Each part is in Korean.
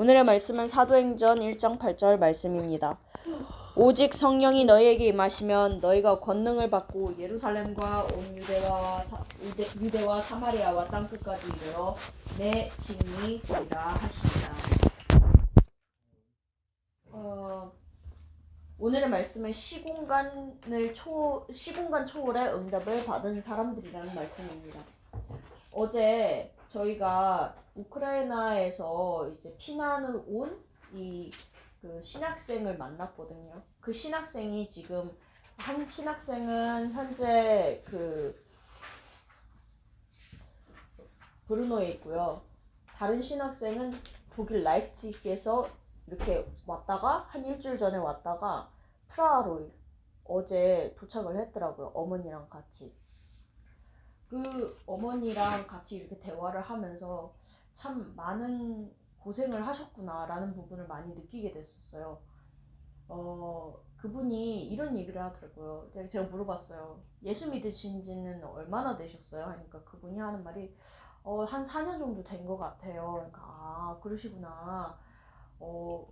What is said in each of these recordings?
오늘의 말씀은 사도행전 1장 8절 말씀입니다. 오직 성령이 너희에게 임하시면 너희가 권능을 받고 예루살렘과 온 유대와 사마리아와 땅끝까지 이르러 내 증인이 되리라 하시니라. 오늘의 말씀은 시공간 초월의 응답을 받은 사람들이라는 말씀입니다. 어제 저희가 우크라이나에서 이제 피난을 온 그 신학생을 만났거든요. 그 신학생이 지금 한 신학생은 현재 그 브루노에 있고요. 다른 신학생은 독일 라이프치히에서 이렇게 왔다가 한 일주일 전에 왔다가 프라하로 어제 도착을 했더라고요. 어머니랑 같이. 그 어머니랑 같이 이렇게 대화를 하면서 참 많은 고생을 하셨구나라는 부분을 많이 느끼게 됐었어요. 그분이 이런 얘기를 하더라고요. 제가 물어봤어요. 예수 믿으신 지는 얼마나 되셨어요? 하니까 그분이 하는 말이 한 4년 정도 된 것 같아요. 그러니까 아 그러시구나.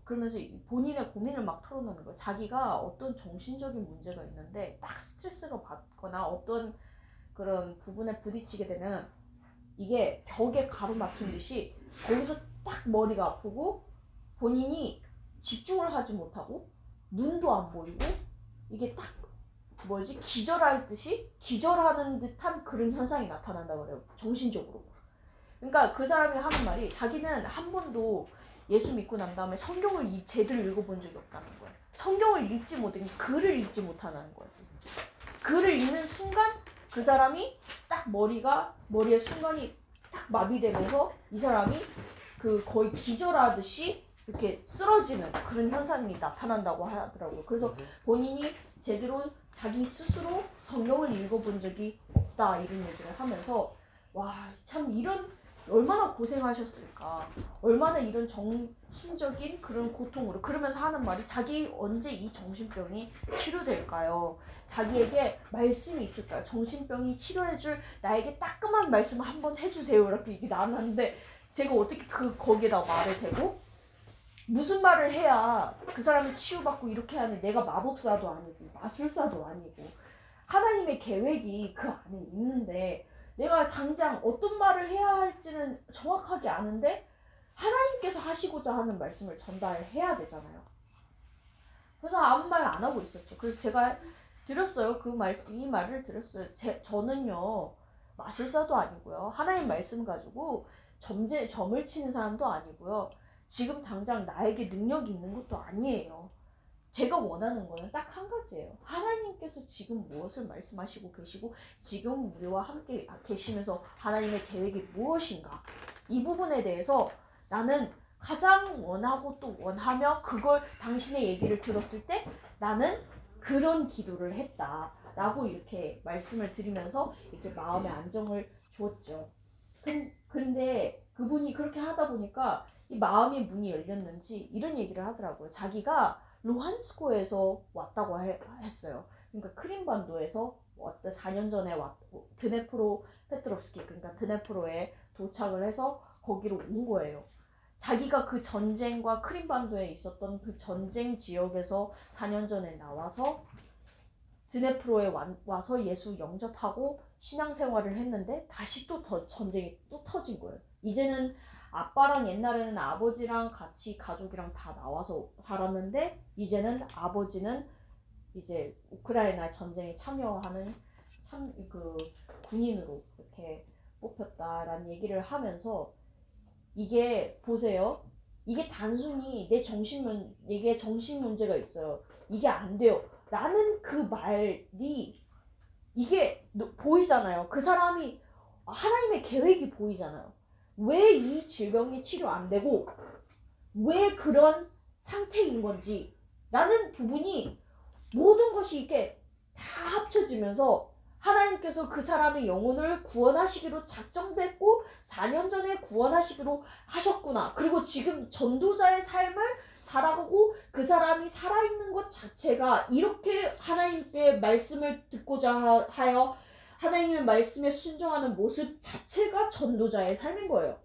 그러면서 본인의 고민을 막 털어놓는 거예요. 자기가 어떤 정신적인 문제가 있는데 딱 스트레스가 받거나 어떤 그런 부분에 부딪히게 되면 이게 벽에 가로막힌 듯이 거기서 딱 머리가 아프고 본인이 집중을 하지 못하고 눈도 안 보이고 이게 딱 기절할 듯이 기절하는 듯한 그런 현상이 나타난다고 그래요. 정신적으로. 그러니까 그 사람이 하는 말이 자기는 한 번도 예수 믿고 난 다음에 성경을 제대로 읽어본 적이 없다는 거예요. 성경을 읽지 못하는 글을 읽지 못하는 거예요. 글을 읽는 순간 그 사람이 딱 머리의 순간이 딱 마비되면서 이 사람이 그 거의 기절하듯이 이렇게 쓰러지는 그런 현상이 나타난다고 하더라고요. 그래서 본인이 제대로 자기 스스로 성경을 읽어본 적이 없다 이런 얘기를 하면서 와 참 이런 얼마나 고생하셨을까, 얼마나 이런 정신적인 그런 고통으로 그러면서 하는 말이 자기 언제 이 정신병이 치료될까요? 자기에게 말씀이 있을까요? 정신병이 치료해줄 나에게 따끔한 말씀을 한번 해주세요. 이렇게 얘기 나눴는데 제가 어떻게 거기에다 말을 대고 무슨 말을 해야 그 사람이 치유받고 이렇게 하는 내가 마법사도 아니고 마술사도 아니고 하나님의 계획이 그 안에 있는데 내가 당장 어떤 말을 해야 할지는 정확하게 아는데 하나님께서 하시고자 하는 말씀을 전달해야 되잖아요. 그래서 아무 말 안 하고 있었죠. 그래서 제가 드렸어요. 이 말을 드렸어요. 저는요 마술사도 아니고요. 하나님 말씀 가지고 점을 치는 사람도 아니고요. 지금 당장 나에게 능력이 있는 것도 아니에요. 제가 원하는 거는 딱 한 가지예요. 하나님께서 지금 무엇을 말씀하시고 계시고 지금 우리와 함께 계시면서 하나님의 계획이 무엇인가? 이 부분에 대해서 나는 가장 원하고 또 원하며 그걸 당신의 얘기를 들었을 때 나는 그런 기도를 했다라고 이렇게 말씀을 드리면서 이렇게 마음의 안정을 주었죠. 근데 그분이 그렇게 하다 보니까 이 마음의 문이 열렸는지 이런 얘기를 하더라고요. 자기가 루한스코에서 왔다고 했어요. 그러니까 크림반도에서 왔다 4년 전에 드네프로 페트롭스키 그러니까 드네프로에 도착을 해서 거기로 온 거예요. 자기가 그 전쟁과 크림반도에 있었던 그 전쟁 지역에서 4년 전에 나와서 드네프로에 와서 예수 영접하고 신앙생활을 했는데 다시 또 전쟁이 또 터진 거예요. 이제는 아빠랑 옛날에는 아버지랑 같이 가족이랑 다 나와서 살았는데 이제는 아버지는 이제 우크라이나 전쟁에 참여하는 그 군인으로 이렇게 뽑혔다라는 얘기를 하면서 이게 보세요. 이게 단순히 내게 정신 문제가 있어요. 이게 안 돼요. 라는 그 말이 이게 보이잖아요. 그 사람이 하나님의 계획이 보이잖아요. 왜 이 질병이 치료 안 되고 왜 그런 상태인 건지 라는 부분이 모든 것이 이렇게 다 합쳐지면서 하나님께서 그 사람의 영혼을 구원하시기로 작정됐고 4년 전에 구원하시기로 하셨구나. 그리고 지금 전도자의 삶을 살아가고 그 사람이 살아있는 것 자체가 이렇게 하나님께 말씀을 듣고자 하여 하나님의 말씀에 순종하는 모습 자체가 전도자의 삶인 거예요.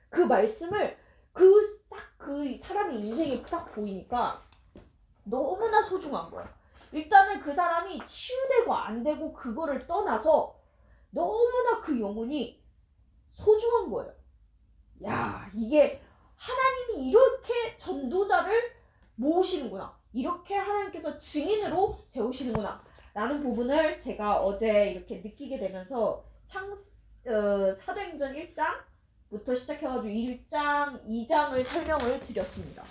그 말씀을 딱 그 사람의 인생이 딱 보이니까 너무나 소중한 거야. 일단은 그 사람이 치유되고 안 되고 그거를 떠나서 너무나 그 영혼이 소중한 거예요. 야, 이게 하나님이 이렇게 전도자를 모으시는구나. 이렇게 하나님께서 증인으로 세우시는구나. 라는 부분을 제가 어제 이렇게 느끼게 되면서 사도행전 1장부터 시작해가지고 1장, 2장을 설명을 드렸습니다.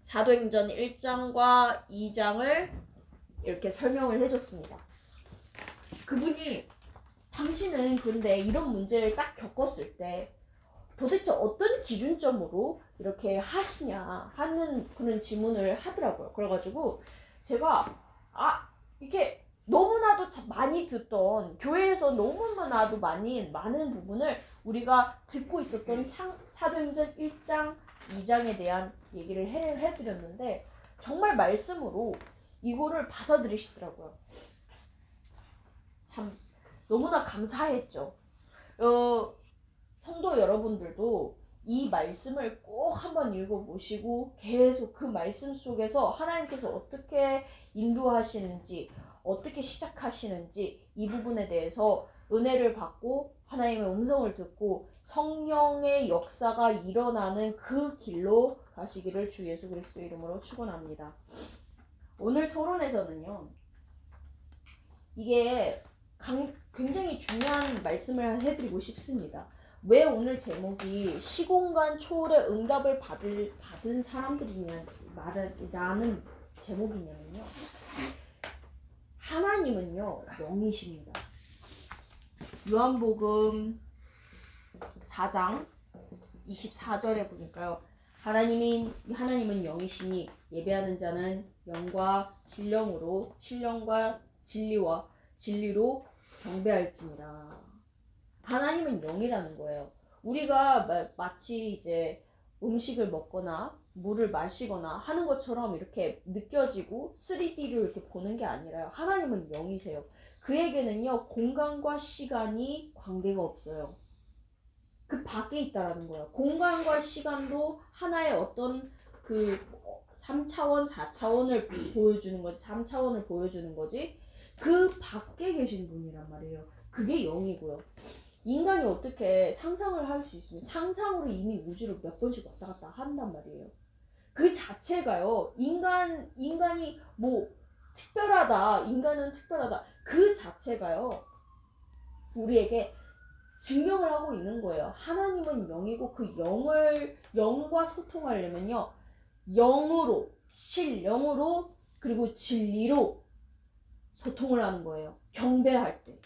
사도행전 1장과 2장을 이렇게 설명을 해줬습니다. 그분이 당신은 근데 이런 문제를 딱 겪었을 때 도대체 어떤 기준점으로 이렇게 하시냐 하는 그런 질문을 하더라고요. 그래가지고 제가 이렇게 너무나도 많이 듣던 교회에서 너무나도 많은 부분을 우리가 듣고 있었던 사도행전 1장, 2장에 대한 얘기를 해드렸는데 정말 말씀으로 이거를 받아들이시더라고요. 참 너무나 감사했죠. 성도 여러분들도 이 말씀을 꼭 한번 읽어보시고 계속 그 말씀 속에서 하나님께서 어떻게 인도하시는지 어떻게 시작하시는지 이 부분에 대해서 은혜를 받고 하나님의 음성을 듣고 성령의 역사가 일어나는 그 길로 가시기를 주 예수 그리스도의 이름으로 축원합니다. 오늘 서론에서는요. 이게 굉장히 중요한 말씀을 해드리고 싶습니다. 왜 오늘 제목이 시공간 초월의 응답을 받은 사람들이냐는 제목이냐면요. 하나님은요 영이십니다. 요한복음 4장 24절에 보니까요. 하나님은 영이시니 예배하는 자는 영과 신령과 진리로 경배할지니라. 하나님은 영이라는 거예요. 우리가 마치 이제 음식을 먹거나 물을 마시거나 하는 것처럼 이렇게 느껴지고 3D로 이렇게 보는 게 아니라요. 하나님은 영이세요. 그에게는요 공간과 시간이 관계가 없어요. 그 밖에 있다라는 거예요. 공간과 시간도 하나의 어떤 그 3차원, 4차원을 보여주는 거지. 3차원을 보여주는 거지. 그 밖에 계신 분이란 말이에요. 그게 영이고요. 인간이 어떻게 상상을 할 수 있으면 상상으로 이미 우주를 몇 번씩 왔다 갔다 한단 말이에요. 그 자체가요. 인간이 뭐 인간은 특별하다. 그 자체가요. 우리에게 증명을 하고 있는 거예요. 하나님은 영이고 그 영과 소통하려면요. 영으로, 실령으로, 그리고 진리로 소통을 하는 거예요. 경배할 때.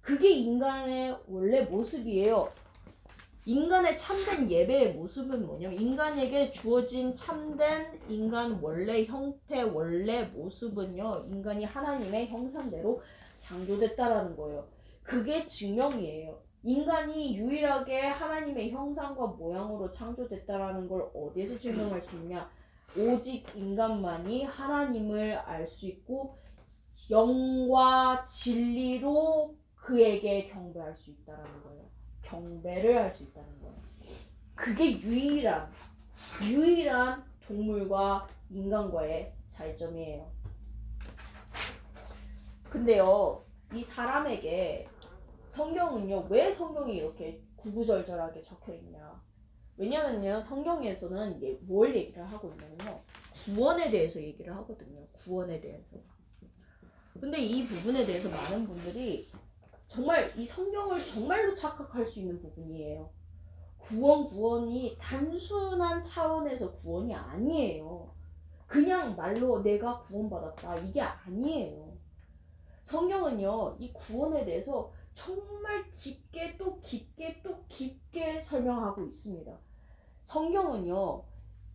그게 인간의 원래 모습이에요. 인간의 참된 예배의 모습은 뭐냐면 인간에게 주어진 참된 인간 원래 형태, 원래 모습은요. 인간이 하나님의 형상대로 창조됐다라는 거예요. 그게 증명이에요. 인간이 유일하게 하나님의 형상과 모양으로 창조됐다라는 걸 어디에서 증명할 수 있냐? 오직 인간만이 하나님을 알 수 있고 영과 진리로 그에게 경배할 수 있다라는 거예요. 경배를 할 수 있다는 거예요. 그게 유일한 동물과 인간과의 차이점이에요. 근데요, 이 사람에게 성경은요, 왜 성경이 이렇게 구구절절하게 적혀 있냐? 왜냐면요, 성경에서는 뭘 얘기를 하고 있냐면요, 구원에 대해서 얘기를 하거든요. 구원에 대해서. 근데 이 부분에 대해서 많은 분들이 정말 이 성경을 정말로 착각할 수 있는 부분이에요. 구원이 단순한 차원에서 구원이 아니에요. 그냥 말로 내가 구원받았다 이게 아니에요. 성경은요 이 구원에 대해서 정말 깊게 또 깊게 설명하고 있습니다. 성경은요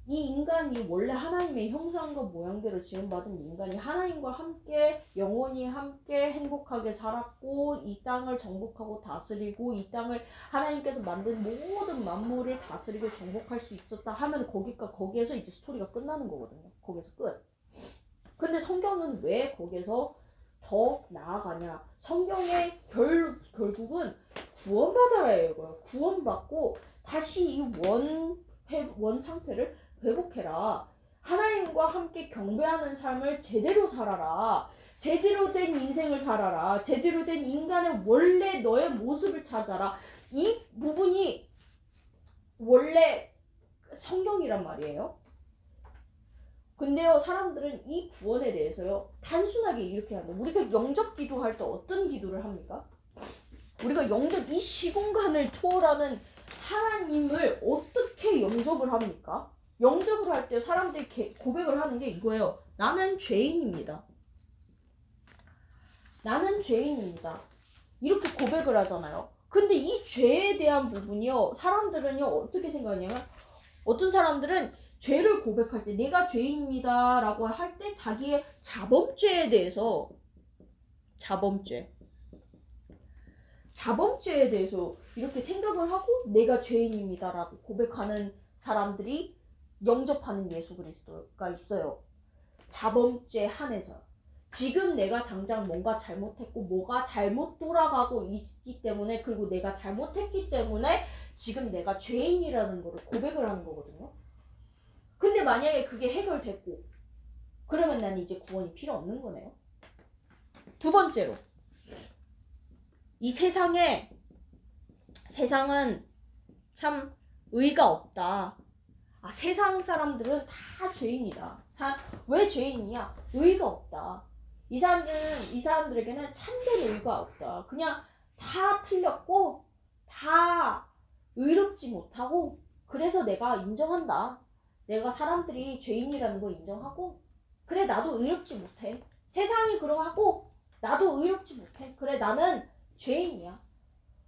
이 인간이 원래 하나님의 형상과 모양대로 지음받은 인간이 하나님과 함께 영원히 함께 행복하게 살았고 이 땅을 정복하고 다스리고 이 땅을 하나님께서 만든 모든 만물을 다스리고 정복할 수 있었다 하면 거기에서 이제 스토리가 끝나는 거거든요. 거기서 끝. 근데 성경은 왜 거기서 더 나아가냐? 성경의 결국은 구원받아야 해요. 구원받고 다시 이 원 상태를 회복해라. 하나님과 함께 경배하는 삶을 제대로 살아라. 제대로 된 인생을 살아라. 제대로 된 인간의 원래 너의 모습을 찾아라. 이 부분이 원래 성경이란 말이에요. 근데요, 사람들은 이 구원에 대해서요, 단순하게 이렇게 한다. 우리가 영접 기도할 때 어떤 기도를 합니까? 우리가 영접, 이 시공간을 초월하는 하나님을 어떻게 영접을 합니까? 영접을 할 때 사람들이 고백을 하는 게 이거예요. 나는 죄인입니다. 나는 죄인입니다. 이렇게 고백을 하잖아요. 근데 이 죄에 대한 부분이요, 사람들은요, 어떻게 생각하냐면, 어떤 사람들은 죄를 고백할 때 내가 죄인입니다 라고 할 때 자기의 자범죄에 대해서 자범죄에 대해서 이렇게 생각을 하고 내가 죄인입니다 라고 고백하는 사람들이 영접하는 예수 그리스도가 있어요. 자범죄 한해서 지금 내가 당장 뭔가 잘못했고 뭐가 잘못 돌아가고 있기 때문에, 그리고 내가 잘못했기 때문에 지금 내가 죄인이라는 거를 고백을 하는 거거든요. 근데 만약에 그게 해결됐고 그러면 난 이제 구원이 필요 없는 거네요. 두 번째로, 이 세상은 참 의가 없다. 세상 사람들은 다 죄인이다. 왜 죄인이냐? 의가 없다. 이 사람들에게는 참된 의가 없다. 그냥 다 틀렸고 다 의롭지 못하고, 그래서 내가 인정한다. 내가 사람들이 죄인이라는 거 인정하고, 그래 나도 의롭지 못해. 세상이 그러하고 나도 의롭지 못해. 그래 나는 죄인이야.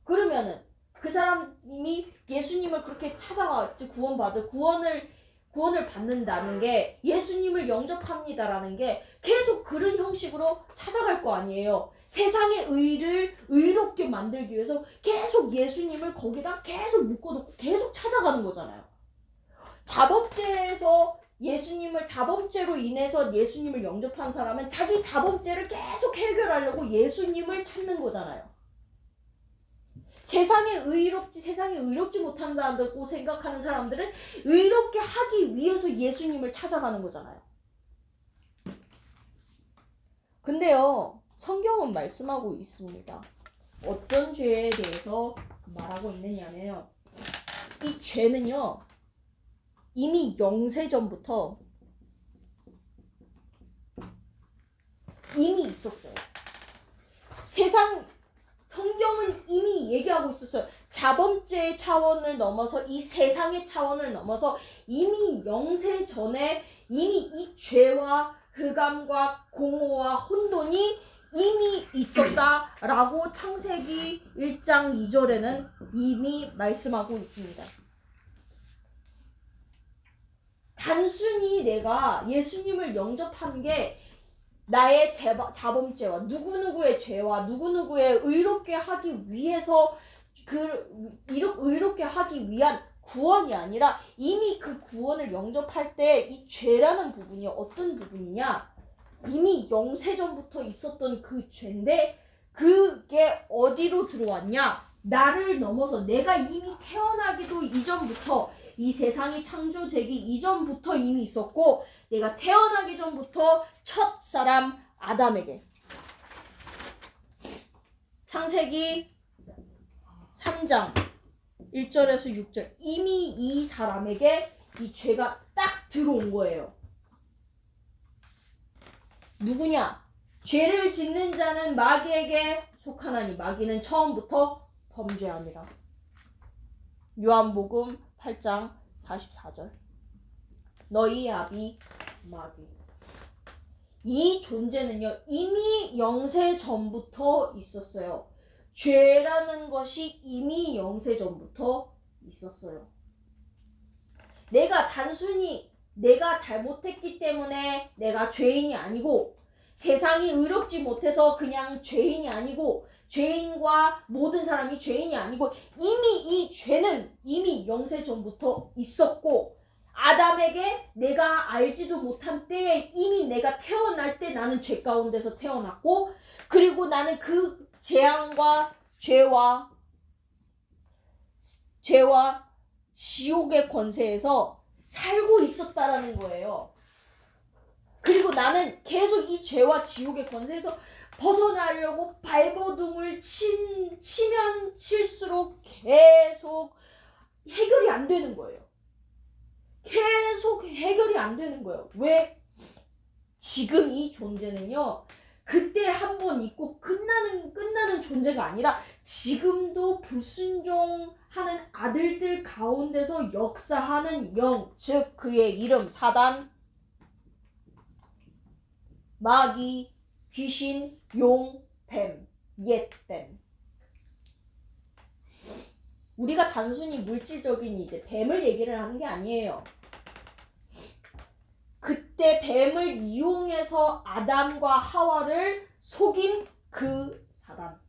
그러면은 그 사람이 예수님을 그렇게 찾아가 구원을 받는다는 게, 예수님을 영접합니다라는 게 계속 그런 형식으로 찾아갈 거 아니에요. 세상의 의를 의롭게 만들기 위해서 계속 예수님을 거기다 계속 묶어놓고 계속 찾아가는 거잖아요. 자범죄로 인해서 예수님을 영접한 사람은 자기 자범죄를 계속 해결하려고 예수님을 찾는 거잖아요. 세상이 의롭지 못한다고 생각하는 사람들은 의롭게 하기 위해서 예수님을 찾아가는 거잖아요. 근데요, 성경은 말씀하고 있습니다. 어떤 죄에 대해서 말하고 있느냐면요, 이 죄는요 이미 영세전부터 이미 있었어요. 성경은 이미 얘기하고 있었어요. 자범죄의 차원을 넘어서, 이 세상의 차원을 넘어서 이미 영세전에 이미 이 죄와 흑암과 공허와 혼돈이 이미 있었다라고 창세기 1장 2절에는 이미 말씀하고 있습니다. 단순히 내가 예수님을 영접한 게 나의 자범죄와 누구누구의 죄와 누구누구의 의롭게 하기 위해서 의롭게 하기 위한 구원이 아니라, 이미 그 구원을 영접할 때 이 죄라는 부분이 어떤 부분이냐, 이미 영세전부터 있었던 그 죄인데 그게 어디로 들어왔냐, 나를 넘어서 내가 이미 태어나기도 이전부터, 이 세상이 창조되기 이전부터 이미 있었고, 내가 태어나기 전부터 첫 사람 아담에게, 창세기 3장 1절에서 6절, 이미 이 사람에게 이 죄가 딱 들어온 거예요. 누구냐? 죄를 짓는 자는 마귀에게 속하나니 마귀는 처음부터 범죄함이라. 요한복음 8장 44절. 너희 아비 마귀. 이 존재는요 이미 영세 전부터 있었어요. 죄라는 것이 이미 영세 전부터 있었어요. 단순히 내가 잘못했기 때문에 내가 죄인이 아니고, 세상이 의롭지 못해서 그냥 죄인이 아니고, 죄인과 모든 사람이 죄인이 아니고, 이미 이 죄는 이미 영세 전부터 있었고, 아담에게 내가 알지도 못한 때에 이미 내가 태어날 때 나는 죄 가운데서 태어났고, 그리고 나는 그 재앙과 죄와 지옥의 권세에서 살고 있었다라는 거예요. 그리고 나는 계속 이 죄와 지옥의 권세에서 벗어나려고 발버둥을 치면 칠수록 계속 해결이 안 되는 거예요. 계속 해결이 안 되는 거예요. 왜? 지금 이 존재는요, 그때 한 번 있고 끝나는 존재가 아니라 지금도 불순종하는 아들들 가운데서 역사하는 영, 즉 그의 이름 사단, 마귀, 귀신, 용, 뱀, 옛뱀. 우리가 단순히 물질적인 이제 뱀을 얘기를 하는 게 아니에요. 그때 뱀을 이용해서 아담과 하와를 속인 그 사단.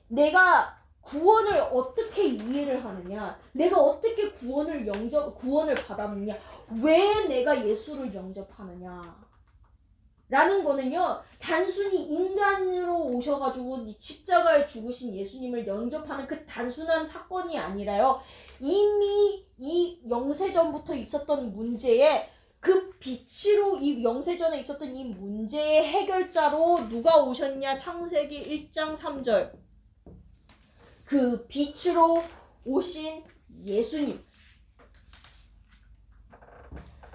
내가 구원을 어떻게 이해를 하느냐? 내가 어떻게 구원을 받았느냐? 왜 내가 예수를 영접하느냐? 라는 거는요, 단순히 인간으로 오셔가지고 십자가에 죽으신 예수님을 영접하는 그 단순한 사건이 아니라요, 이미 이 영세전부터 있었던 문제에 그 빛으로 이 영세전에 있었던 이 문제의 해결자로 누가 오셨냐? 창세기 1장 3절. 그 빛으로 오신 예수님.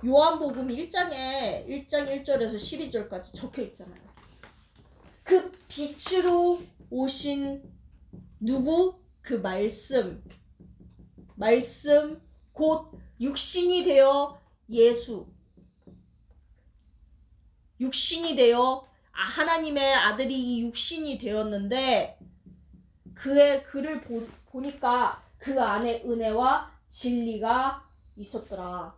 요한복음 1장에 1장 1절에서 12절까지 적혀 있잖아요. 그 빛으로 오신 누구? 그 말씀 곧 육신이 되어 예수. 육신이 되어 하나님의 아들이 이 육신이 되었는데 그를 보니까 그 안에 은혜와 진리가 있었더라.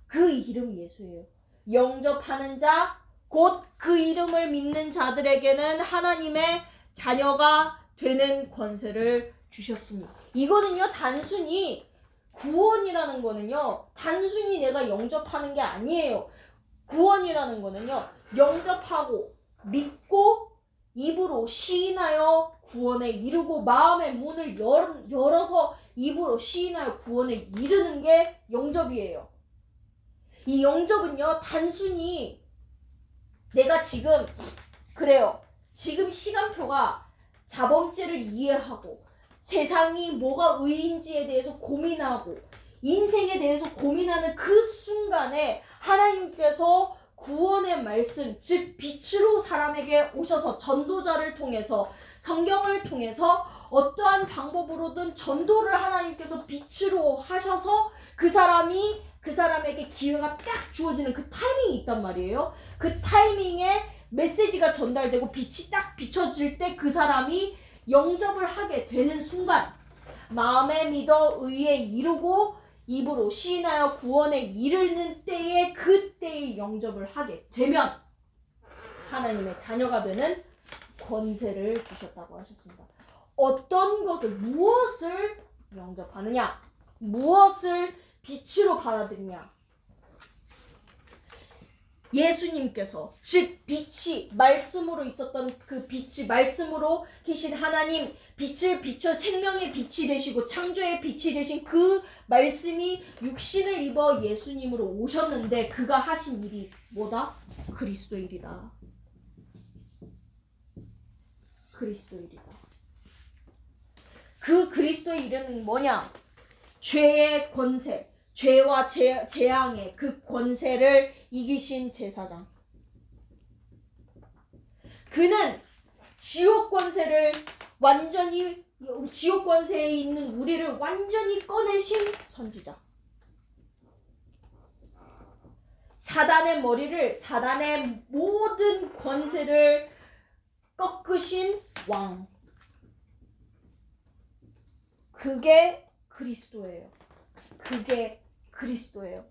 그 이름이 예수예요. 영접하는 자, 곧 그 이름을 믿는 자들에게는 하나님의 자녀가 되는 권세를 주셨습니다. 이거는요, 단순히 구원이라는 거는요, 단순히 내가 영접하는 게 아니에요. 구원이라는 거는요, 영접하고 믿고 입으로 시인하여 구원에 이르고 마음의 문을 열어서 입으로 시인하여 구원에 이르는 게 영접이에요. 이 영접은요, 단순히 내가 지금 그래요. 지금 시간표가 자범죄를 이해하고 세상이 뭐가 의인지에 대해서 고민하고 인생에 대해서 고민하는 그 순간에 하나님께서 구원의 말씀, 즉 빛으로 사람에게 오셔서 전도자를 통해서 성경을 통해서 어떠한 방법으로든 전도를 하나님께서 빛으로 하셔서 그 사람에게 기회가 딱 주어지는 그 타이밍이 있단 말이에요. 그 타이밍에 메시지가 전달되고 빛이 딱 비춰질 때 그 사람이 영접을 하게 되는 순간, 마음에 믿어 의에 이르고 입으로 시인하여 구원에 이르는 때에 그때의 영접을 하게 되면 하나님의 자녀가 되는 권세를 주셨다고 하셨습니다. 어떤 것을, 무엇을 영접하느냐? 무엇을 빛으로 받아들이냐? 예수님께서, 즉 빛이 말씀으로 있었던 그 빛이 말씀으로 계신 하나님, 빛을 비춰 생명의 빛이 되시고 창조의 빛이 되신 그 말씀이 육신을 입어 예수님으로 오셨는데 그가 하신 일이 뭐다? 그리스도의 일이다. 그리스도의 일이다. 그 그리스도의 일은 뭐냐? 죄의 권세, 죄와 재앙의 그 권세를 이기신 제사장. 그는 지옥 권세를 완전히, 지옥 권세에 있는 우리를 완전히 꺼내신 선지자. 사단의 머리를, 사단의 모든 권세를 꺾으신 왕. 그게 그리스도예요. 그게 그리스도예요.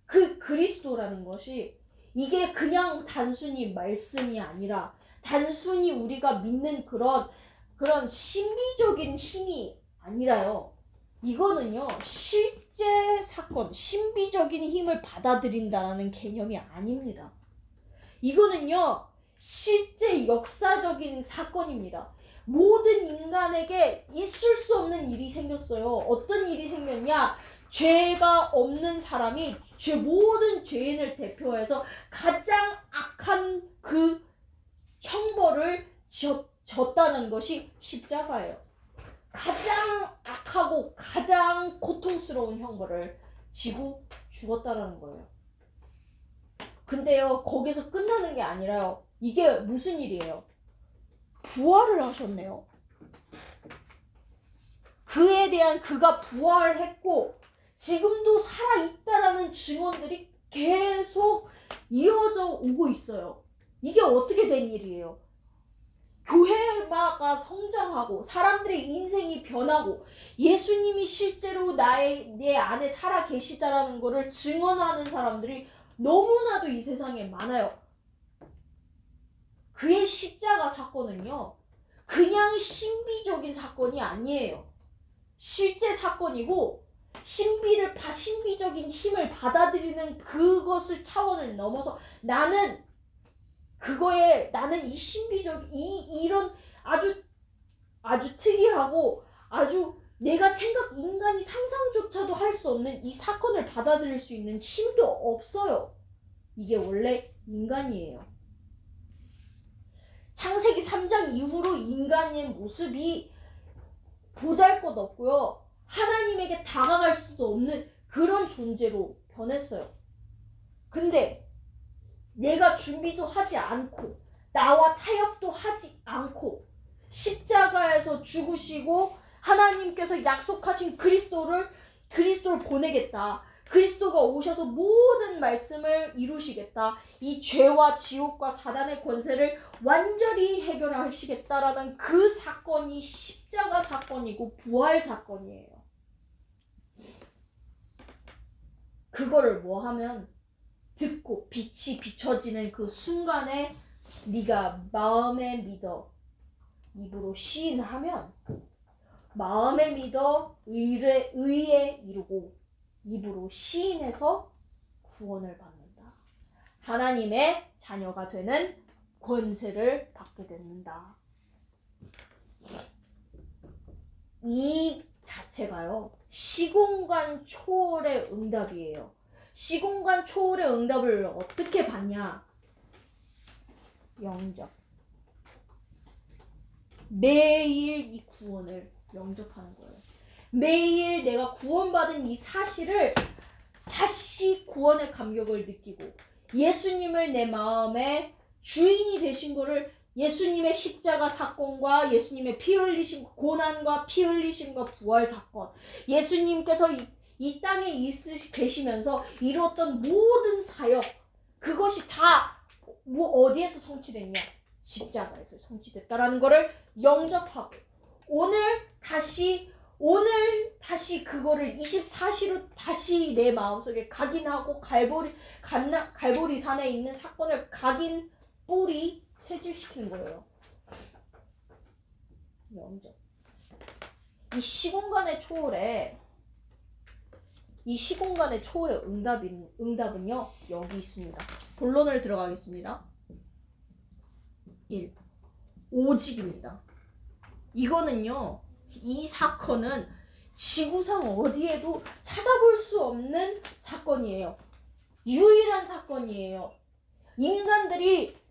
그 그리스도라는 것이 이게 그냥 단순히 말씀이 아니라 단순히 우리가 믿는 그런 신비적인 힘이 아니라요. 이거는요, 실제 사건, 신비적인 힘을 받아들인다는 개념이 아닙니다. 이거는요, 실제 역사적인 사건입니다. 모든 인간에게 있을 수 없는 일이 생겼어요. 어떤 일이 생겼냐? 죄가 없는 사람이 모든 죄인을 대표해서 가장 악한 그 형벌을 졌다는 것이 십자가예요. 가장 악하고 가장 고통스러운 형벌을 지고 죽었다라는 거예요. 근데요, 거기서 끝나는 게 아니라요. 이게 무슨 일이에요? 부활을 하셨네요. 그에 대한 그가 부활했고 지금도 살아있다라는 증언들이 계속 이어져 오고 있어요. 이게 어떻게 된 일이에요? 교회가 성장하고 사람들의 인생이 변하고 예수님이 실제로 내 안에 살아 계시다라는 것을 증언하는 사람들이 너무나도 이 세상에 많아요. 그의 십자가 사건은요, 그냥 신비적인 사건이 아니에요. 실제 사건이고 신비적인 힘을 받아들이는 그것을 차원을 넘어서 나는 이 신비적 이런 아주 특이하고 아주 인간이 상상조차도 할 수 없는 이 사건을 받아들일 수 있는 힘도 없어요. 이게 원래 인간이에요. 창세기 3장 이후로 인간의 모습이 보잘것없고요. 하나님에게 다가갈 수도 없는 그런 존재로 변했어요. 근데 내가 준비도 하지 않고 나와 타협도 하지 않고 십자가에서 죽으시고 하나님께서 약속하신 그리스도를 보내겠다. 그리스도가 오셔서 모든 말씀을 이루시겠다. 이 죄와 지옥과 사단의 권세를 완전히 해결하시겠다라는 그 사건이 십자가 사건이고 부활 사건이에요. 그거를 하면 듣고 빛이 비춰지는 그 순간에 네가 마음에 믿어 입으로 시인하면 마음에 믿어 의에 이루고 입으로 시인해서 구원을 받는다. 하나님의 자녀가 되는 권세를 받게 된다. 이 자체가요, 시공간 초월의 응답이에요. 시공간 초월의 응답을 어떻게 받냐? 영접. 매일 이 구원을 영접하는 거예요. 매일 내가 구원받은 이 사실을 다시 구원의 감격을 느끼고 예수님을 내 마음의 주인이 되신 거를 예수님의 십자가 사건과 예수님의 피 흘리심, 고난과 피 흘리심과 부활 사건, 예수님께서 이 땅에 계시면서 이루었던 모든 사역, 그것이 다 어디에서 성취됐냐? 십자가에서 성취됐다라는 것을 영접하고 오늘 다시 그거를 24시로 다시 내 마음속에 각인하고 갈보리 산에 있는 사건을 각인 뿌리 쇠질시키는 거예요. 영접. 이 시공간의 초월의 응답은요, 여기 있습니다. 본론을 들어가겠습니다. 1. 오직입니다. 이거는요, 이 사건은 지구상 어디에도 찾아볼 수 없는 사건이에요. 유일한 사건이에요. 인간들이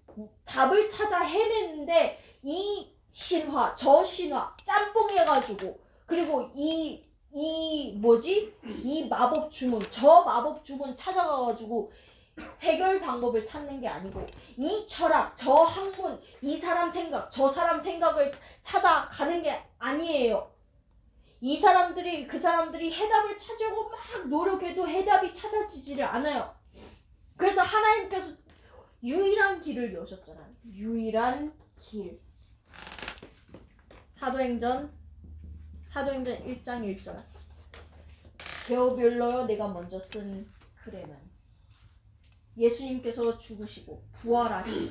답을 찾아 헤맸는데 이 신화, 저 신화 짬뽕해가지고 그리고 이 마법 주문, 저 마법 주문 찾아가가지고 해결 방법을 찾는 게 아니고 이 철학, 저 학문, 이 사람 생각, 저 사람 생각을 찾아가는 게 아니에요. 그 사람들이 해답을 찾으려고 막 노력해도 해답이 찾아지지를 않아요. 그래서 하나님께서 유일한 길을 여셨잖아요. 유일한 길. 사도행전 1장 1절. 데오빌로여, 내가 먼저 쓴 글에는 예수님께서 죽으시고 부활하시고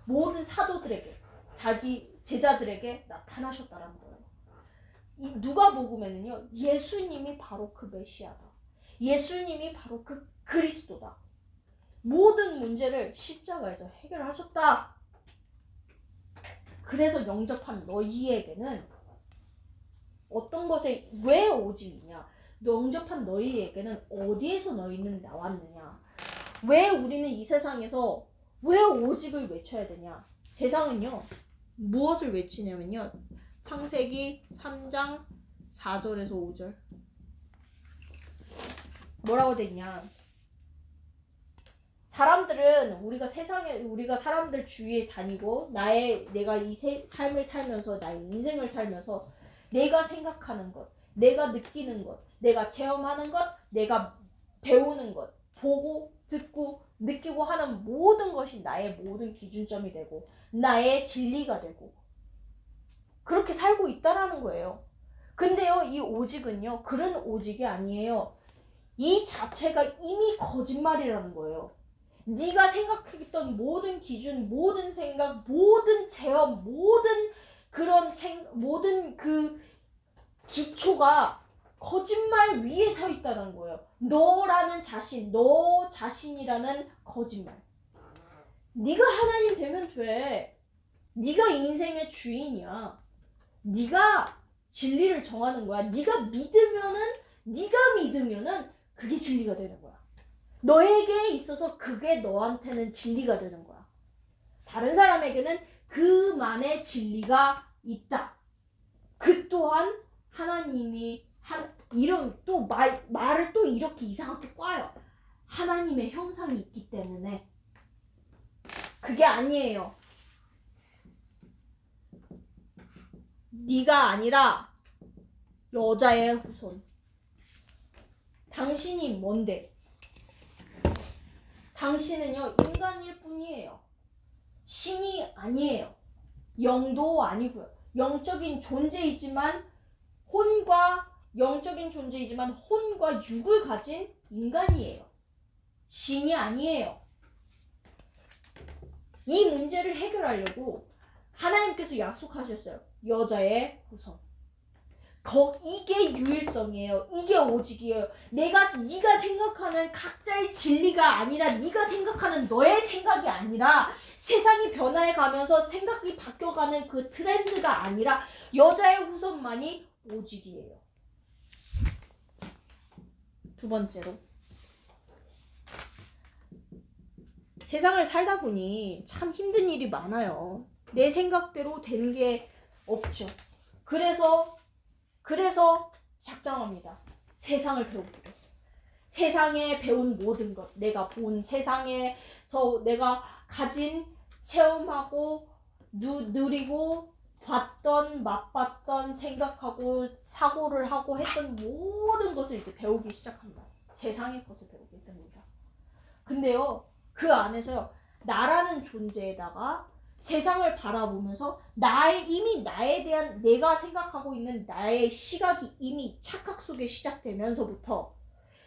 모든 사도들에게, 자기 제자들에게 나타나셨다라는 거예요. 이 누가복음에는요, 예수님이 바로 그 메시아다. 예수님이 바로 그 그리스도다. 모든 문제를 십자가에서 해결하셨다. 그래서 영접한 너희에게는 어떤 것에 왜 오직이냐? 영접한 너희에게는 어디에서 너희는 나왔느냐? 왜 우리는 이 세상에서 왜 오직을 외쳐야 되냐? 세상은요 무엇을 외치냐면요 창세기 3장 4절에서 5절 뭐라고 됐냐? 사람들은 우리가 사람들 주위에 다니고 내가 이 삶을 살면서 나의 인생을 살면서 내가 생각하는 것, 내가 느끼는 것, 내가 체험하는 것, 내가 배우는 것, 보고 듣고 느끼고 하는 모든 것이 나의 모든 기준점이 되고 나의 진리가 되고 그렇게 살고 있다라는 거예요. 근데요 이 오직은요 그런 오직이 아니에요. 이 자체가 이미 거짓말이라는 거예요. 네가 생각했던 모든 기준, 모든 생각, 모든 체험, 모든 그 기초가 거짓말 위에 서 있다는 거예요. 너라는 자신, 너 자신이라는 거짓말. 네가 하나님 되면 돼. 네가 인생의 주인이야. 네가 진리를 정하는 거야. 네가 믿으면은 그게 진리가 되는 거야. 너에게 있어서 그게 너한테는 진리가 되는 거야. 다른 사람에게는 그만의 진리가 있다. 그 또한 하나님이 말을 또 이렇게 이상하게 꽈요. 하나님의 형상이 있기 때문에 그게 아니에요. 네가 아니라 여자의 후손. 당신이 뭔데? 당신은요 인간일 뿐이에요. 신이 아니에요. 영도 아니고요. 영적인 존재이지만 혼과 육을 가진 인간이에요. 신이 아니에요. 이 문제를 해결하려고 하나님께서 약속하셨어요. 여자의 후손. 이게 유일성이에요. 이게 오직이에요. 네가 생각하는 각자의 진리가 아니라 네가 생각하는 너의 생각이 아니라 세상이 변화해가면서 생각이 바뀌어가는 그 트렌드가 아니라 여자의 후손만이 오직이에요. 두 번째로 세상을 살다 보니 참 힘든 일이 많아요. 내 생각대로 되는 게 없죠. 그래서 작정합니다. 세상을 배우기로. 세상에 배운 모든 것, 내가 본 세상에서 내가 가진 체험하고 누리고 봤던 맛봤던 생각하고 사고를 하고 했던 모든 것을 이제 배우기 시작합니다. 세상의 것을 배우게 됩니다. 근데요 그 안에서요 나라는 존재에다가 세상을 바라보면서 이미 나에 대한 내가 생각하고 있는 나의 시각이 이미 착각 속에 시작되면서부터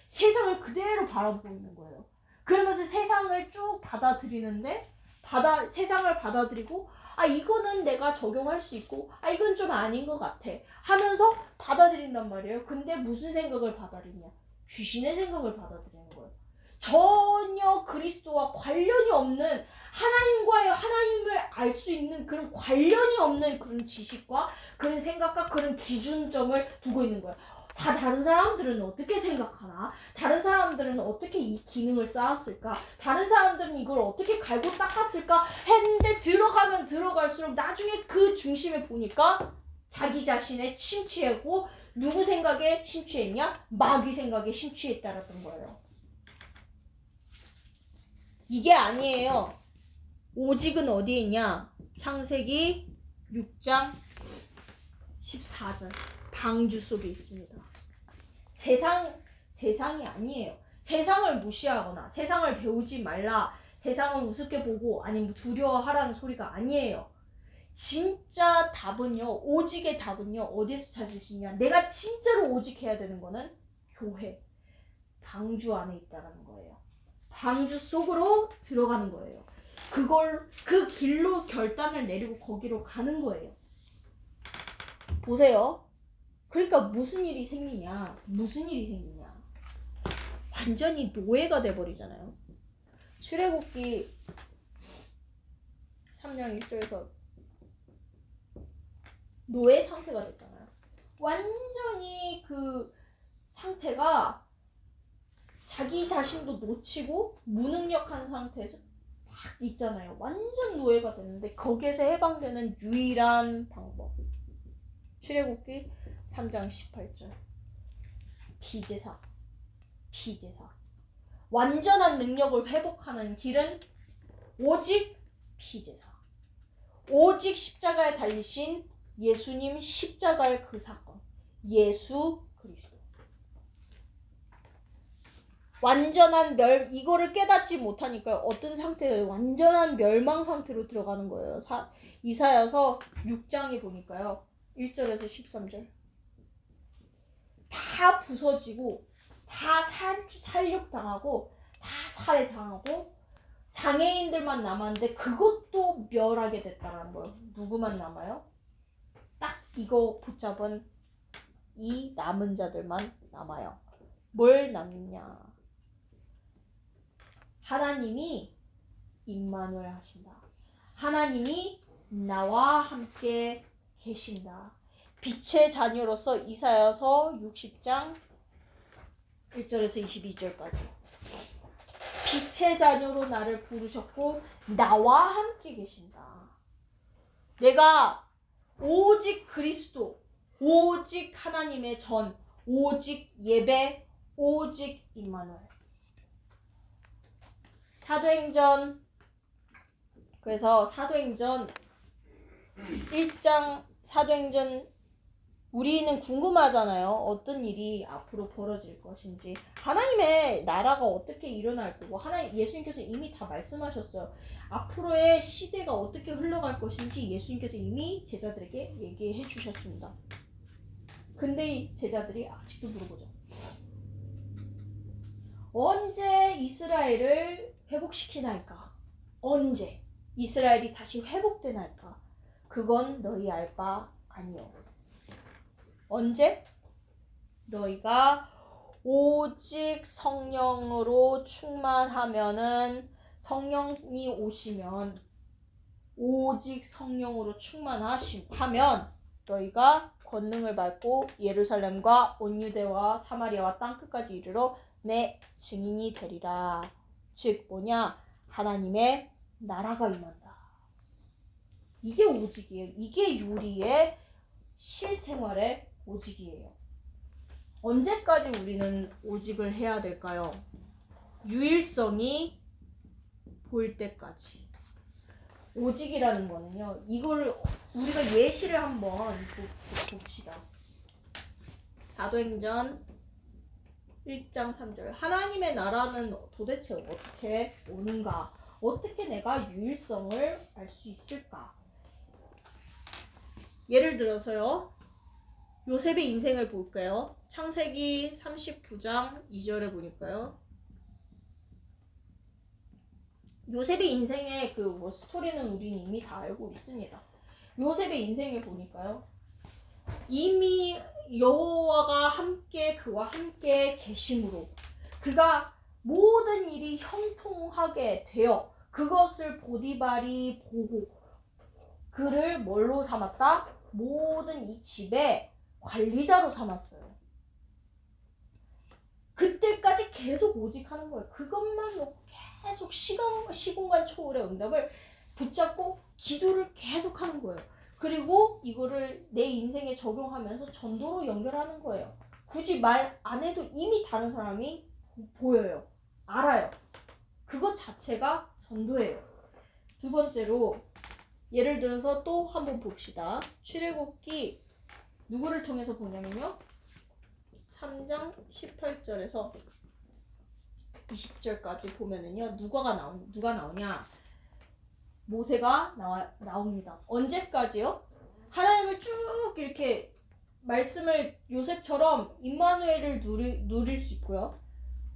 세상을 그대로 바라보고 있는 거예요. 그러면서 세상을 쭉 받아들이는데 세상을 받아들이고 이거는 내가 적용할 수 있고 이건 좀 아닌 것 같아 하면서 받아들인단 말이에요. 근데 무슨 생각을 받아들이냐? 귀신의 생각을 받아들이는 거예요. 전혀 그리스도와 관련이 없는 하나님을 알 수 있는 그런 관련이 없는 그런 지식과 그런 생각과 그런 기준점을 두고 있는 거예요. 다른 사람들은 어떻게 생각하나? 다른 사람들은 어떻게 이 기능을 쌓았을까? 다른 사람들은 이걸 어떻게 갈고 닦았을까? 했는데 들어가면 들어갈수록 나중에 그 중심에 보니까 자기 자신에 심취하고 누구 생각에 심취했냐? 마귀 생각에 심취했다라던 거예요. 이게 아니에요. 오직은 어디에 있냐? 창세기 6장 14절 방주 속에 있습니다. 세상이 아니에요. 세상을 무시하거나 세상을 배우지 말라, 세상을 우습게 보고 아니면 두려워하라는 소리가 아니에요. 진짜 답은요, 오직의 답은요 어디에서 찾을 수 있냐? 내가 진짜로 오직해야 되는 거는 교회, 방주 안에 있다는 거예요. 방주 속으로 들어가는 거예요. 그 길로 결단을 내리고 거기로 가는 거예요. 보세요. 그러니까 무슨 일이 생기냐? 완전히 노예가 돼버리잖아요. 출애굽기 3장 1절에서 노예 상태가 됐잖아요. 완전히 그 상태가 자기 자신도 놓치고 무능력한 상태에서 딱 있잖아요. 완전 노예가 됐는데 거기에서 해방되는 유일한 방법. 출애굽기 3장 18절. 피제사. 완전한 능력을 회복하는 길은 오직 피제사. 오직 십자가에 달리신 예수님 십자가의 그 사건. 예수 그리스도. 완전한 이거를 깨닫지 못하니까 어떤 상태에 완전한 멸망 상태로 들어가는 거예요. 이사야서 6장에 보니까요. 1절에서 13절. 다 부서지고 다 살육당하고 다 살해당하고 장애인들만 남았는데 그것도 멸하게 됐다는 거예요. 누구만 남아요? 딱 이거 붙잡은 이 남은 자들만 남아요. 뭘 남냐? 하나님이 임마누엘 하신다. 하나님이 나와 함께 계신다. 빛의 자녀로서 이사야서 60장 1절에서 22절까지. 빛의 자녀로 나를 부르셨고 나와 함께 계신다. 내가 오직 그리스도, 오직 하나님의 전, 오직 예배, 오직 임마누엘. 사도행전, 그래서 사도행전 1장, 사도행전 우리는 궁금하잖아요. 어떤 일이 앞으로 벌어질 것인지, 하나님의 나라가 어떻게 일어날 거고, 예수님께서 이미 다 말씀하셨어요. 앞으로의 시대가 어떻게 흘러갈 것인지 예수님께서 이미 제자들에게 얘기해 주셨습니다. 근데 제자들이 아직도 물어보죠. 언제 이스라엘을 회복시키나이까? 언제 이스라엘이 다시 회복되나이까? 그건 너희 알 바 아니요. 언제? 너희가 오직 성령으로 충만하면은, 성령이 오시면, 오직 성령으로 충만하면 너희가 권능을 받고 예루살렘과 온 유대와 사마리아와 땅끝까지 이르러 내 증인이 되리라. 즉 뭐냐? 하나님의 나라가 임한다. 이게 오직이에요. 이게 유리의 실생활의 오직이에요. 언제까지 우리는 오직을 해야 될까요? 유일성이 보일 때까지. 오직이라는 거는요, 이걸 우리가 예시를 한번 봅시다. 사도행전 1장 3절. 하나님의 나라는 도대체 어떻게 오는가? 어떻게 내가 유일성을 알 수 있을까? 예를 들어서요, 요셉의 인생을 볼까요? 창세기 39장 2절에 보니까요, 요셉의 인생의 그 스토리는 우리는 이미 다 알고 있습니다. 요셉의 인생을 보니까요, 이미 여호와가 그와 함께 계심으로 그가 모든 일이 형통하게 되어 그것을 보디발이 보고 그를 뭘로 삼았다? 모든 이 집의 관리자로 삼았어요. 그때까지 계속 오직하는 거예요. 그것만 놓고 계속 시공간 초월의 응답을 붙잡고 기도를 계속 하는 거예요. 그리고 이거를 내 인생에 적용하면서 전도로 연결하는 거예요. 굳이 말 안 해도 이미 다른 사람이 보여요. 알아요. 그것 자체가 전도예요. 두 번째로, 예를 들어서 또 한번 봅시다. 출애굽기 누구를 통해서 보냐면요, 3장 18절에서 20절까지 보면은요, 누가 나오냐? 모세가 나옵니다. 언제까지요? 하나님을 쭉 이렇게 말씀을 요셉처럼 임마누엘을 누릴 수 있고요.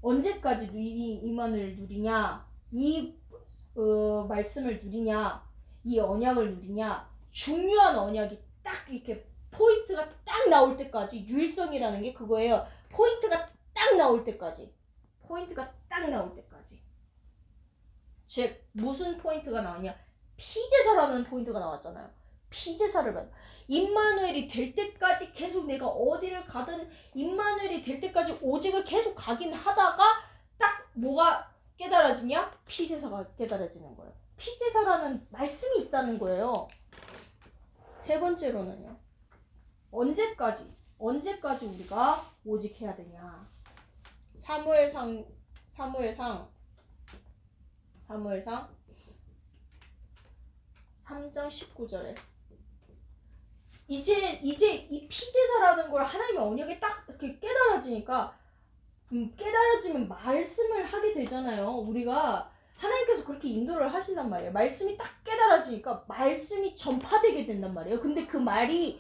언제까지 이 임마누엘을 누리냐? 이 말씀을 누리냐? 이 언약을 누리냐? 중요한 언약이 딱 이렇게 포인트가 딱 나올 때까지. 유일성이라는 게 그거예요. 포인트가 딱 나올 때까지. 즉 무슨 포인트가 나오냐? 피제사라는 포인트가 나왔잖아요. 피제사를 받아. 임마누엘이 될 때까지 계속 내가 어디를 가든 임마누엘이 될 때까지 오직을 계속 가긴 하다가 딱 뭐가 깨달아지냐? 피제사가 깨달아지는 거예요. 피제사라는 말씀이 있다는 거예요. 세 번째로는요. 언제까지 우리가 오직해야 되냐? 사무엘상 3장 19절에 이제 이 피제사라는 걸 하나님의 언약에 딱 이렇게 깨달아지니까 깨달아지면 말씀을 하게 되잖아요. 우리가 하나님께서 그렇게 인도를 하신단 말이에요. 말씀이 딱 깨달아지니까 말씀이 전파되게 된단 말이에요. 근데 그 말이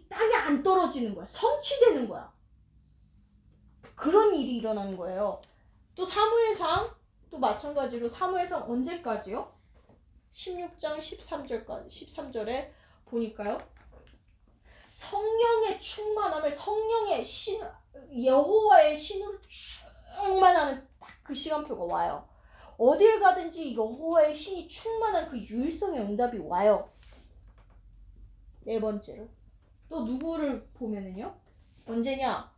땅에 안 떨어지는 거야. 성취되는 거야. 그런 일이 일어나는 거예요. 또 사무엘상 또 마찬가지로 사무엘상 언제까지요? 16장 13절에 보니까요. 성령의 충만함을 여호와의 신으로 충만하는 딱 그 시간표가 와요. 어딜 가든지 여호와의 신이 충만한 그 유일성의 응답이 와요. 네 번째로 또 누구를 보면은요. 언제냐?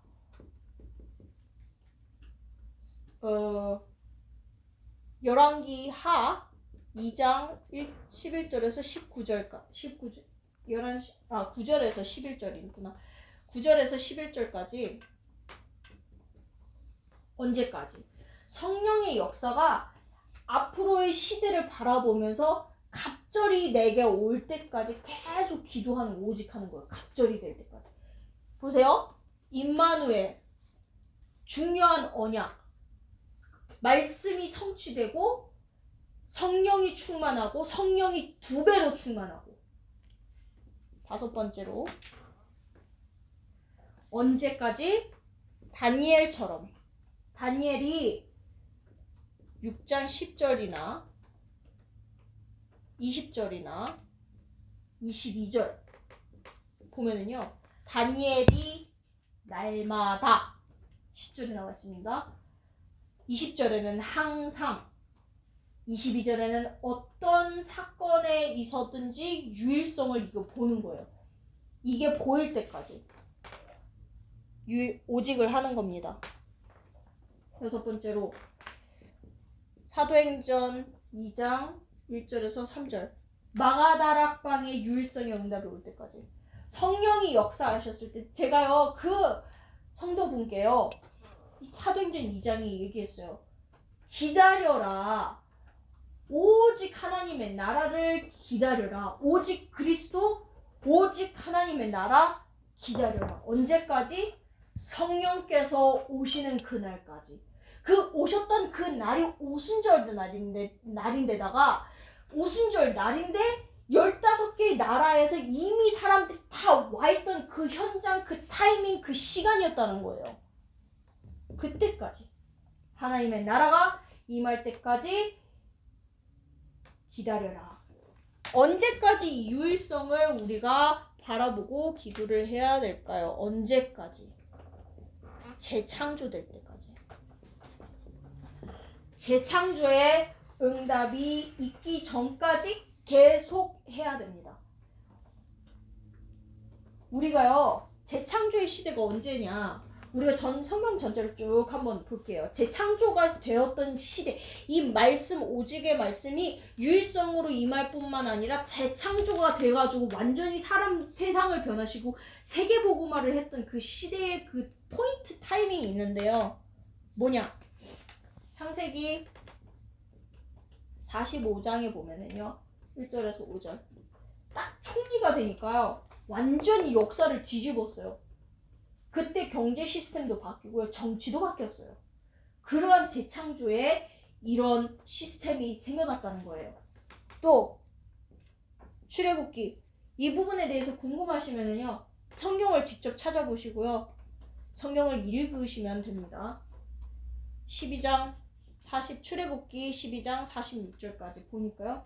열왕기 하 2장 11절에서 9절에서 11절이구나. 9절에서 11절까지 언제까지? 성령의 역사가 앞으로의 시대를 바라보면서 갑절이 내게 올 때까지 계속 기도하는 오직하는 거예요. 갑절이 될 때까지. 보세요. 임마누엘 중요한 언약 말씀이 성취되고 성령이 충만하고 성령이 2배로 충만하고 다섯 번째로 언제까지? 다니엘처럼 다니엘이 6장 10절이나 20절이나 22절 보면은요. 다니엘이 날마다 10절에 나와 있습니다. 20절에는 항상 22절에는 어떤 사건에 있었든지 유일성을 이거 보는 거예요. 이게 보일 때까지 오직을 하는 겁니다. 여섯 번째로 사도행전 2장 1절에서 3절 마가다락방의 유일성의 응답이 올 때까지 성령이 역사하셨을 때 제가요 그 성도분께요 사도행전 2장이 얘기했어요. 기다려라. 오직 하나님의 나라를 기다려라. 오직 그리스도, 오직 하나님의 나라 기다려라. 언제까지? 성령께서 오시는 그날까지. 그 오셨던 그 날이 오순절 날인데다가 오순절 날인데 15개의 나라에서 이미 사람들이 다 와있던 그 현장, 그 타이밍, 그 시간이었다는 거예요. 그때까지 하나님의 나라가 임할 때까지 기다려라. 언제까지 이 유일성을 우리가 바라보고 기도를 해야 될까요? 언제까지? 재창조될 때까지. 재창조의 응답이 있기 전까지 계속 해야 됩니다. 우리가요 재창조의 시대가 언제냐? 우리가 성경 전체를 쭉 한번 볼게요. 재창조가 되었던 시대, 이 말씀, 오직의 말씀이 유일성으로 임할 뿐만 아니라 재창조가 돼가지고 완전히 세상을 변화시고 세계복음화를 했던 그 시대의 그 포인트 타이밍이 있는데요. 뭐냐? 창세기 45장에 보면은요. 1절에서 5절 딱 총리가 되니까요. 완전히 역사를 뒤집었어요. 그때 경제 시스템도 바뀌고요. 정치도 바뀌었어요. 그러한 재창조에 이런 시스템이 생겨났다는 거예요. 또 출애굽기 이 부분에 대해서 궁금하시면은요. 성경을 직접 찾아보시고요. 성경을 읽으시면 됩니다. 12장 출애굽기 12장 46절까지 보니까요.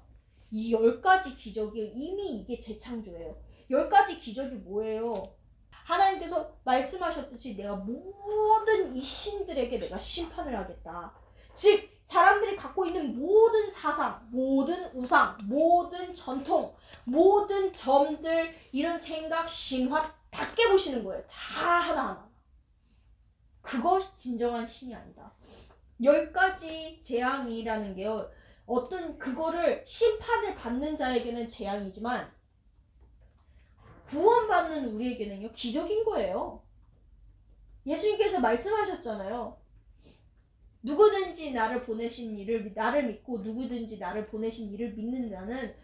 이 10가지 기적이 이미 이게 재창조예요. 10가지 기적이 뭐예요? 하나님께서 말씀하셨듯이 내가 모든 이 신들에게 내가 심판을 하겠다. 즉 사람들이 갖고 있는 모든 사상, 모든 우상, 모든 전통, 모든 점들, 이런 생각, 신화 다 깨보시는 거예요. 다 하나하나. 그것이 진정한 신이 아니다. 10가지 재앙이라는 게요. 어떤 그거를 심판을 받는 자에게는 재앙이지만 구원받는 우리에게는요. 기적인 거예요. 예수님께서 말씀하셨잖아요. 누구든지 나를 믿고 누구든지 나를 보내신 이를 믿는 자는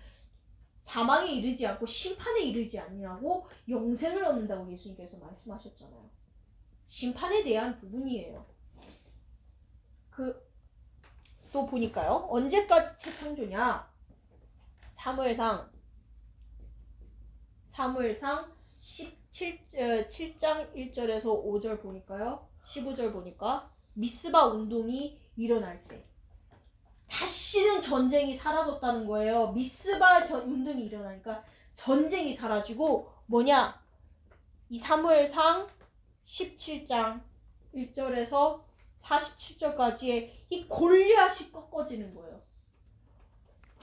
사망에 이르지 않고 심판에 이르지 아니하고 영생을 얻는다고 예수님께서 말씀하셨잖아요. 심판에 대한 부분이에요. 또 보니까요. 언제까지 재창조냐? 사무엘상 7장 1절에서 5절 보니까요. 15절 보니까 미스바 운동이 일어날 때 다시는 전쟁이 사라졌다는 거예요. 미스바 운동이 일어나니까 전쟁이 사라지고 뭐냐? 이 사무엘상 17장 1절에서 47절까지의 이 골리앗이 꺾어지는 거예요.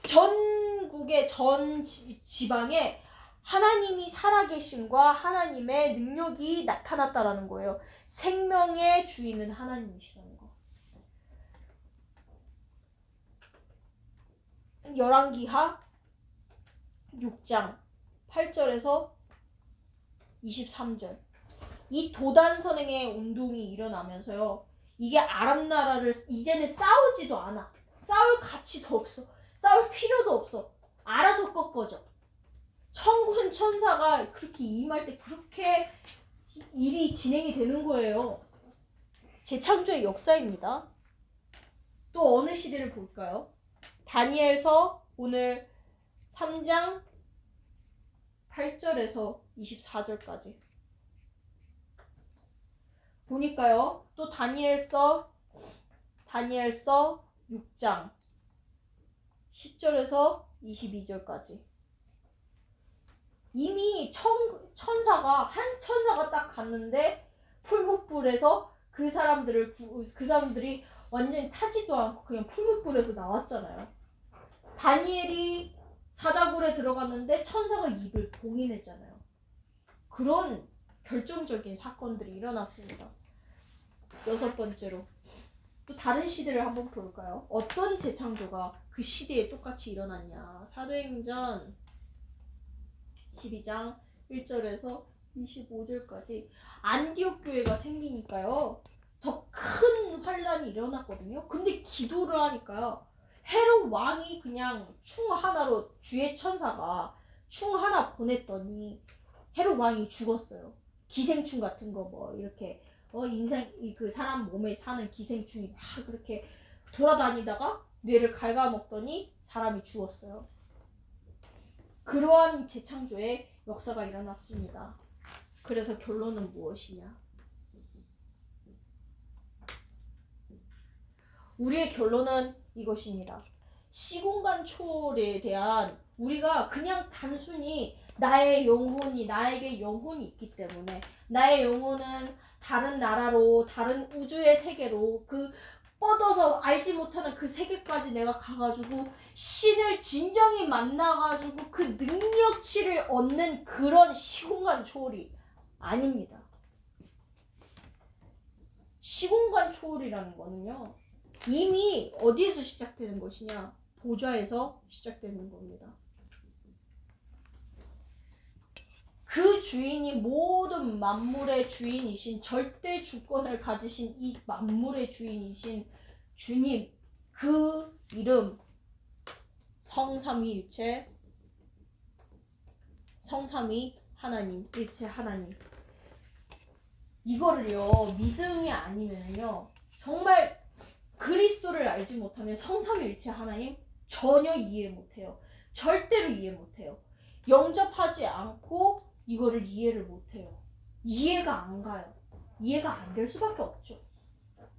전국의 전 지방에 하나님이 살아계심과 하나님의 능력이 나타났다라는 거예요. 생명의 주인은 하나님이시라는 거. 열왕기하 6장 8절에서 23절. 이 도단선행의 운동이 일어나면서요. 이게 아람 나라를 이제는 싸우지도 않아. 싸울 가치도 없어. 싸울 필요도 없어. 알아서 꺾어져. 천군 천사가 그렇게 임할 때 그렇게 일이 진행이 되는 거예요. 재창조의 역사입니다. 또 어느 시대를 볼까요? 다니엘서 오늘 3장 8절에서 24절까지 보니까요. 또 다니엘서 6장 10절에서 22절까지 이미 천사가 딱 갔는데 풀무불에서 그 사람들이 완전히 타지도 않고 그냥 풀무불에서 나왔잖아요. 다니엘이 사자굴에 들어갔는데 천사가 입을 봉인했잖아요. 그런 결정적인 사건들이 일어났습니다. 6번째로 또 다른 시대를 한번 볼까요? 어떤 재창조가 그 시대에 똑같이 일어났냐? 사도행전 12장 1절에서 25절까지 안디옥 교회가 생기니까요. 더 큰 환란이 일어났거든요. 근데 기도를 하니까요. 헤롯 왕이 그냥 충 하나로 주의 천사가 충 하나 보냈더니 헤롯 왕이 죽었어요. 기생충 같은 거 뭐 이렇게 그 사람 몸에 사는 기생충이 막 그렇게 돌아다니다가 뇌를 갉아먹더니 사람이 죽었어요. 그러한 재창조의 역사가 일어났습니다. 그래서 결론은 무엇이냐? 우리의 결론은 이것입니다. 시공간 초월에 대한 우리가 그냥 단순히 나에게 영혼이 있기 때문에 나의 영혼은 다른 나라로 다른 우주의 세계로 그 뻗어서 알지 못하는 그 세계까지 내가 가가지고 신을 진정히 만나가지고 그 능력치를 얻는 그런 시공간 초월이 아닙니다. 시공간 초월이라는 거는요. 이미 어디에서 시작되는 것이냐? 보좌에서 시작되는 겁니다. 그 주인이 모든 만물의 주인이신 절대 주권을 가지신 이 만물의 주인이신 주님, 그 이름 성삼위일체, 성삼위 하나님, 일체 하나님. 이거를요 믿음이 아니면요 정말 그리스도를 알지 못하면 성삼위일체 하나님 전혀 이해 못해요. 절대로 이해 못해요. 영접하지 않고 이거를 이해를 못해요. 이해가 안 가요. 이해가 안 될 수밖에 없죠.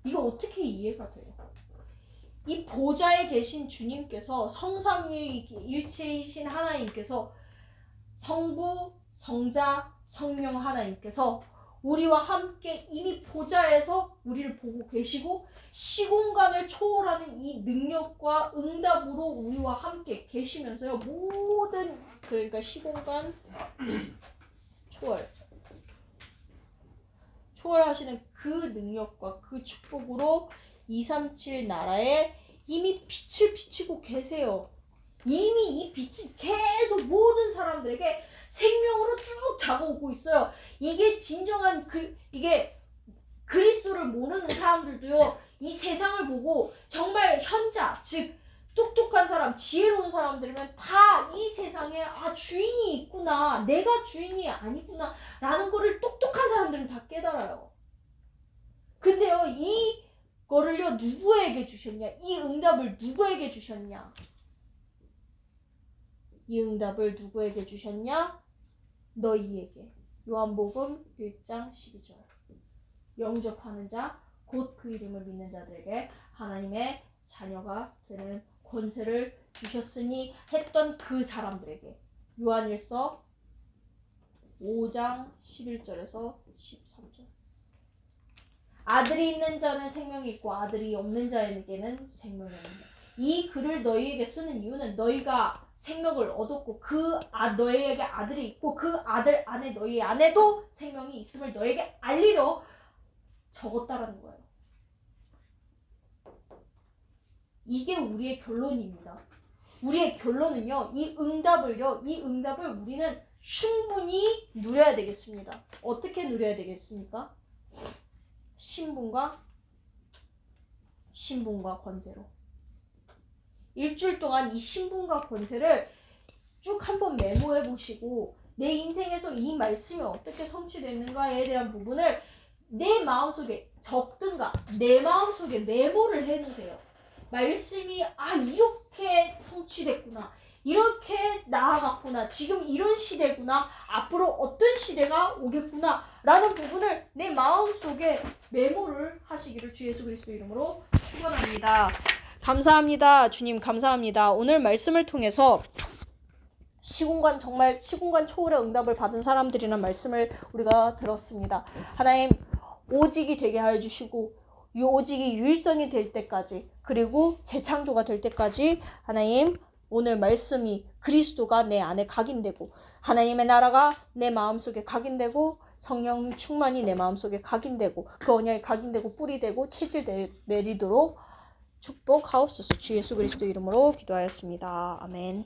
이거 어떻게 이해가 돼요? 이 보좌에 계신 주님께서 성삼위일체이신 하나님께서 성부, 성자, 성령 하나님께서 우리와 함께 이미 보좌에서 우리를 보고 계시고 시공간을 초월하는 이 능력과 응답으로 우리와 함께 계시면서요. 모든 그러니까 시공간 초월하시는 그 능력과 그 축복으로 237 나라에 이미 빛을 비치고 계세요. 이미 이 빛이 계속 모든 사람들에게 생명으로 쭉 다가오고 있어요. 이게 진정한 이게 그리스도를 모르는 사람들도요. 이 세상을 보고 정말 현자, 즉 똑똑한 사람, 지혜로운 사람들이면 다 이 세상에 주인이 있구나, 내가 주인이 아니구나 라는 거를 똑똑한 사람들은 다 깨달아요. 근데요, 이거를요 누구에게 주셨냐? 이 응답을 누구에게 주셨냐? 이 응답을 누구에게 주셨냐? 너희에게. 요한복음 1장 12절. 영접하는 자, 곧 그 이름을 믿는 자들에게 하나님의 자녀가 되는 권세를 주셨으니 했던 그 사람들에게. 요한일서 5장 11절에서 13절. 아들이 있는 자는 생명이 있고 아들이 없는 자에게는 생명이 없는다. 이 글을 너희에게 쓰는 이유는 너희가 생명을 얻었고 너희에게 아들이 있고 그 아들 안에 너희 안에도 생명이 있음을 너희에게 알리려 적었다라는 거예요. 이게 우리의 결론입니다. 우리의 결론은요. 이 응답을 우리는 충분히 누려야 되겠습니다. 어떻게 누려야 되겠습니까? 신분과 권세로. 일주일 동안 이 신분과 권세를 쭉 한번 메모해 보시고 내 인생에서 이 말씀이 어떻게 성취됐는가에 대한 부분을 내 마음속에 적든가 내 마음속에 메모를 해놓으세요. 말씀이 이렇게 성취됐구나, 이렇게 나아갔구나, 지금 이런 시대구나, 앞으로 어떤 시대가 오겠구나 라는 부분을 내 마음속에 메모를 하시기를 주 예수 그리스도 이름으로 축원합니다. 감사합니다. 주님 감사합니다. 오늘 말씀을 통해서 시공간 초월의 응답을 받은 사람들이란 말씀을 우리가 들었습니다. 하나님, 오직이 되게 하여 주시고 이 오직이 유일성이 될 때까지, 그리고 재창조가 될 때까지 하나님, 오늘 말씀이 그리스도가 내 안에 각인되고 하나님의 나라가 내 마음속에 각인되고 성령 충만이 내 마음속에 각인되고 그 언약이 각인되고 뿌리 되고 체질 내리도록 축복하옵소서. 주 예수 그리스도 이름으로 기도하였습니다. 아멘.